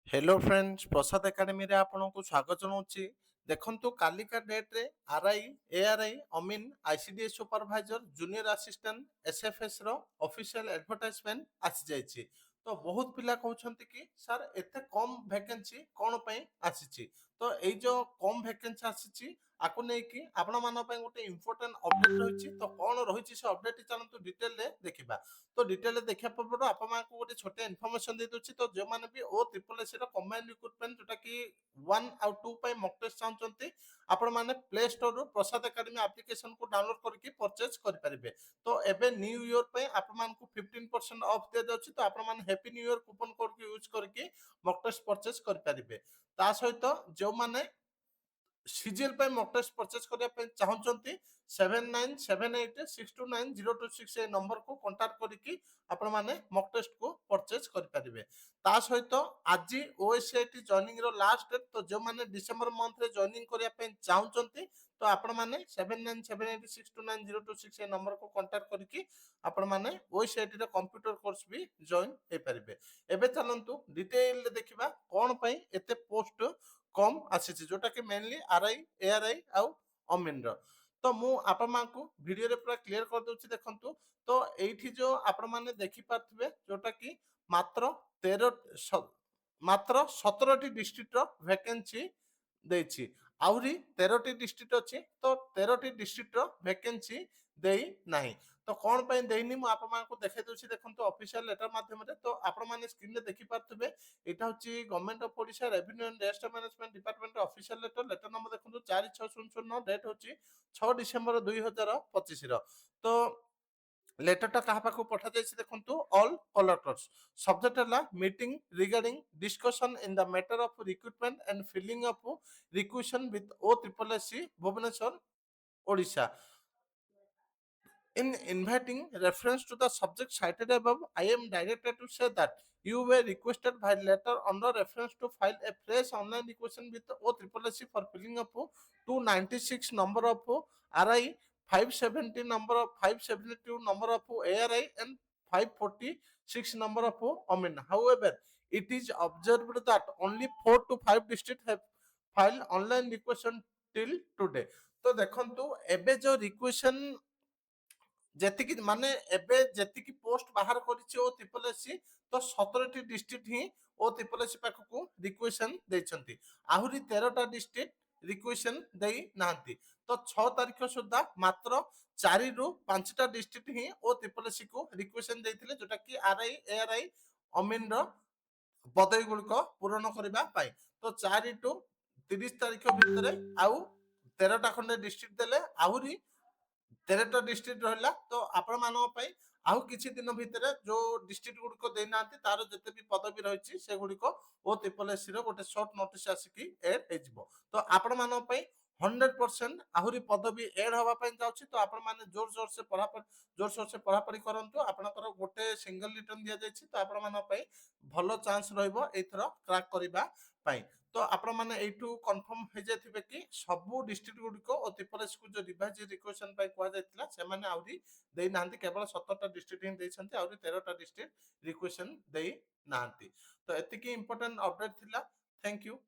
Hello friends प्रसाद academy रे आपनको स्वागत जनाऊँची। देखंतु कालिका डेट रे आरआई एआरआई अमीन ICDS supervisor junior assistant SFS रो ऑफिशियल एडवर्टाइजमेंट आसी जायछि। तो बहुत पिला कहउछंती कि सर एते कम वैकेंसी कोन पई आसीछि। तो एई जो कम वैकेंसी आसीछि आकु नै कि आपण मान पई गोटे इंपोर्टेंट अपडेट रहिछि। तो कोन रहिछि से अपडेट चलंतु डिटेल रे देखिबा। तो डिटेल देखिया पूर्व आपण मानकु गोटे छोटे इन्फॉर्मेशन दे दोछि। तो जो माने भी ओ ट्रिपल एस रो कंबाइंड रिक्रूटमेंट जोटा कि 1 और 2 पई मॉक टेस्ट चाहउछंती आपण माने प्ले स्टोर रो प्रसाद एकेडमी एप्लीकेशन को डाउनलोड करके परचेज कर परिबे। तो एबे न्यू ईयर पे आपण मानकु 15% ऑफ दे दोछि। तो आपण माने happy new year coupon code को यूज करके मॉक टेस्ट परचेज कर परिबे। ता सहित जो माने सीजीएल पे मॉक टेस्ट परचेज करिया पे चाहउछंती 7978629026 ए नंबर को कांटेक्ट करिकि आपण माने मॉक टेस्ट को परचेज कर परिबे। ता सहित आज ओएसआईटी जॉइनिंग रो लास्ट डेट। तो जो माने डिसेंबर मंथ रे जॉइनिंग करिया पे चाहउछंती तो आपण माने 7978629026 ए नंबर को कांटेक्ट करिकि आपण माने ओएसआईटी रो कंप्यूटर कोर्स भी जॉइन हे परिबे। एबे चलंतु डिटेल रे देखिबा कोन पई एते पोस्ट कम आसीछि जोटा कि मेनली आरआई एआरआई आउ अमीन रो। तो मु आपण मानकु वीडियो रे पूरा क्लियर कर दोछि देखंतु। तो एठी जो आपण माने देखि पारथिबे जोटा कि मात्र 17 टी डिस्ट्रिक्ट रो वैकेंसी ଦେଇଛି। ଆହୁରି 13ଟି ଡିଷ୍ଟ୍ରିକ୍ଟ ଅଛି। ତ 13ଟି ଡିଷ୍ଟ୍ରିକ୍ଟର ଭ୍ୟାକେନ୍ସି ଦେଇ ନାହିଁ। ତ କଣ ପାଇଁ ଦେଇନି ମୁଁ ଆପଣମାନଙ୍କୁ ଦେଖାଇ ଦେଉଛି ଦେଖନ୍ତୁ ଅଫିସିଆଲ ଲେଟର ମାଧ୍ୟମରେ। ତ ଆପଣମାନେ ସ୍କ୍ରିନରେ ଦେଖିପାରୁଥିବେ ଏଇଟା ହେଉଛି government of Odisha revenue and register management department official letter. Letter number ଦେଖନ୍ତୁ 46009 ଡେଟ୍ ହେଉଛି 6 ଡିସେମ୍ବର 2025 ର। ତ ଲେଟରଟା କାହା ପାଖକୁ ପଠାଯାଇଛି ଦେଖନ୍ତୁ ଅଲ୍ କଲେକ୍ଟର୍ସ। ସବଜେକ୍ଟ ହେଲା meeting regarding discussion in the matter of recruitment and filling of requisition with O triple SC Bhubaneswar Odisha. In inviting reference to the subject cited above, I am directed to say that you were requested by letter under reference to file a fresh online request with OSSC for filling up 296 number of RI, 570 number of 572 number of ARI and 546 number of OMIN. However, it is observed that only 4 to 5 districts have filed online request till today. तो देखंतु एबे जो requisition जेतिकी माने एबे जेतिकी post बाहर करिछि ओ triple SC तो 17 T district ही ओ triple SC पाखकू requisition दैछंती। आहुरी 13 टा district requisition देई नांती। तो 6 तारिख सुद्धा मात्र 4 रु 5 टा डिस्ट्रिक्ट ही ओ ट्रिपल एससी को रिक्वेशन दैथिले जोटा कि आरआई एआरआई अमीन रो पदवी गुड़िक पूरण करबा पाई। तो 4 टू 30 तारिख भितरे आउ 13 टा खंडे डिस्ट्रिक्ट देले आहुरी 13टा डिस्ट्रिक्ट रहिला। तो आपण मानक पई आउ किछि दिन भितरे जो डिस्ट्रिक्ट गुड़िक देई नांती तार जते भी पदवी रहिछि से गुड़िक ओ ट्रिपल एससी रो गोटे शॉर्ट नोटिस आसिकी एड हे जिवो। तो आपण मानक पई 100% आहुरी पदवी एड हवा पई जाउछि। तो आपण माने जोर सोर से पढ़ापढ़ी करंतु। आपनकर गोटे सिंगल रिटर्न दिया जायछि। तो आपण मानक पई भलो चांस रहइबो एथरो क्रैक करिबा पई। तो आपण माने एठू कंफर्म हे जायथिबे कि सबु डिस्ट्रिक्ट गुड़िक ओ ट्रिपल एससी को जो रिवाइज रिक्वेशन पई कुआ जायतिला से माने आउरी देई नांती। केवल 17 टा डिस्ट्रिक्ट ही देइछंती आउरी 13 टा डिस्ट्रिक्ट रिक्वेशन देई नांती। तो एतिकी इंपोर्टेंट अपडेट थिला। Thank you.